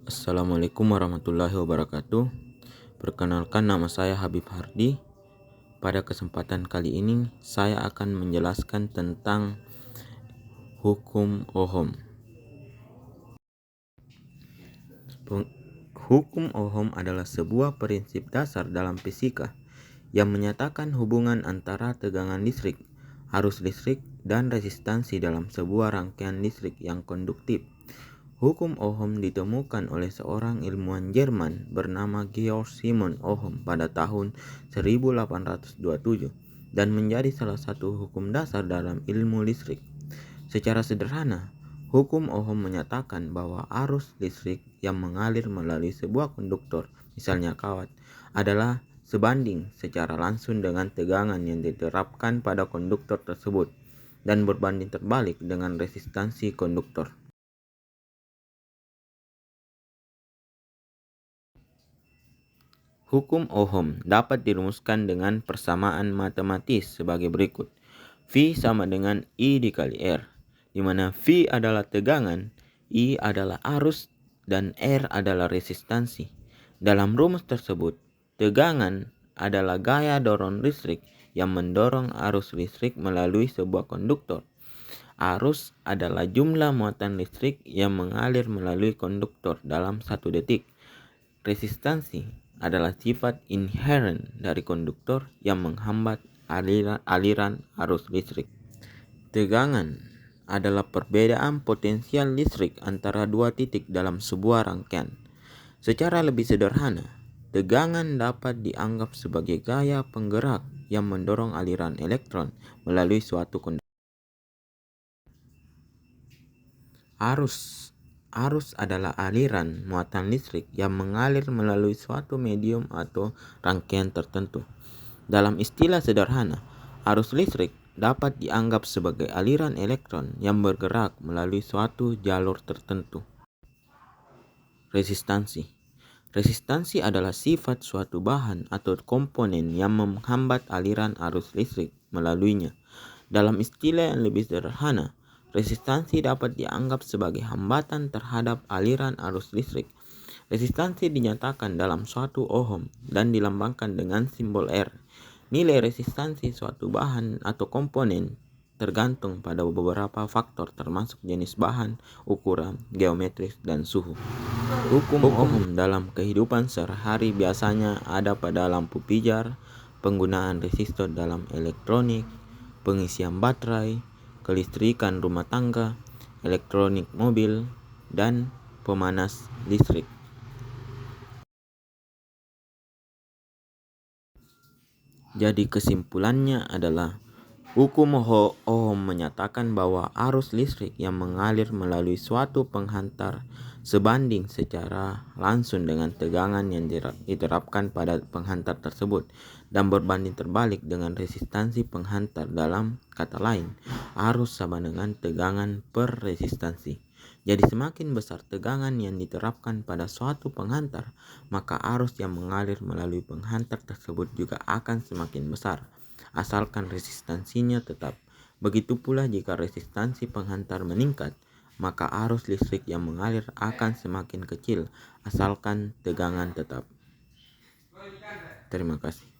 Assalamualaikum warahmatullahi wabarakatuh. Perkenalkan, nama saya Habib Hardi. Pada kesempatan kali ini saya akan menjelaskan tentang hukum Ohm. Hukum Ohm adalah sebuah prinsip dasar dalam fisika yang menyatakan hubungan antara tegangan listrik, arus listrik, dan resistansi dalam sebuah rangkaian listrik yang konduktif. Hukum Ohm ditemukan oleh seorang ilmuwan Jerman bernama Georg Simon Ohm pada tahun 1827 dan menjadi salah satu hukum dasar dalam ilmu listrik. Secara sederhana, hukum Ohm menyatakan bahwa arus listrik yang mengalir melalui sebuah konduktor, misalnya kawat, adalah sebanding secara langsung dengan tegangan yang diterapkan pada konduktor tersebut dan berbanding terbalik dengan resistansi konduktor. Hukum Ohm dapat dirumuskan dengan persamaan matematis sebagai berikut. V sama dengan I dikali R, di mana V adalah tegangan, I adalah arus, dan R adalah resistansi. Dalam rumus tersebut, tegangan adalah gaya dorong listrik yang mendorong arus listrik melalui sebuah konduktor. Arus adalah jumlah muatan listrik yang mengalir melalui konduktor dalam 1 detik. Resistansi adalah sifat inherent dari konduktor yang menghambat aliran arus listrik. Tegangan adalah perbedaan potensial listrik antara dua titik dalam sebuah rangkaian. Secara lebih sederhana, tegangan dapat dianggap sebagai gaya penggerak yang mendorong aliran elektron melalui suatu konduktor. Arus adalah aliran muatan listrik yang mengalir melalui suatu medium atau rangkaian tertentu. Dalam istilah sederhana, arus listrik dapat dianggap sebagai aliran elektron yang bergerak melalui suatu jalur tertentu. Resistansi adalah sifat suatu bahan atau komponen yang menghambat aliran arus listrik melaluinya. Dalam istilah yang lebih sederhana, resistansi dapat dianggap sebagai hambatan terhadap aliran arus listrik. Resistansi dinyatakan dalam suatu ohm dan dilambangkan dengan simbol R. Nilai resistansi suatu bahan atau komponen tergantung pada beberapa faktor termasuk jenis bahan, ukuran, geometris, dan suhu. Hukum Ohm dalam kehidupan sehari-hari biasanya ada pada lampu pijar, penggunaan resistor dalam elektronik, pengisian baterai, kelistrikan rumah tangga, elektronik mobil, dan pemanas listrik. Jadi kesimpulannya adalah hukum Ohm menyatakan bahwa arus listrik yang mengalir melalui suatu penghantar sebanding secara langsung dengan tegangan yang diterapkan pada penghantar tersebut dan berbanding terbalik dengan resistansi penghantar. Dalam kata lain, arus sama dengan tegangan per resistansi. Jadi semakin besar tegangan yang diterapkan pada suatu penghantar, maka arus yang mengalir melalui penghantar tersebut juga akan semakin besar, asalkan resistansinya tetap. Begitu pula jika resistansi penghantar meningkat, maka arus listrik yang mengalir akan semakin kecil, asalkan tegangan tetap. Terima kasih.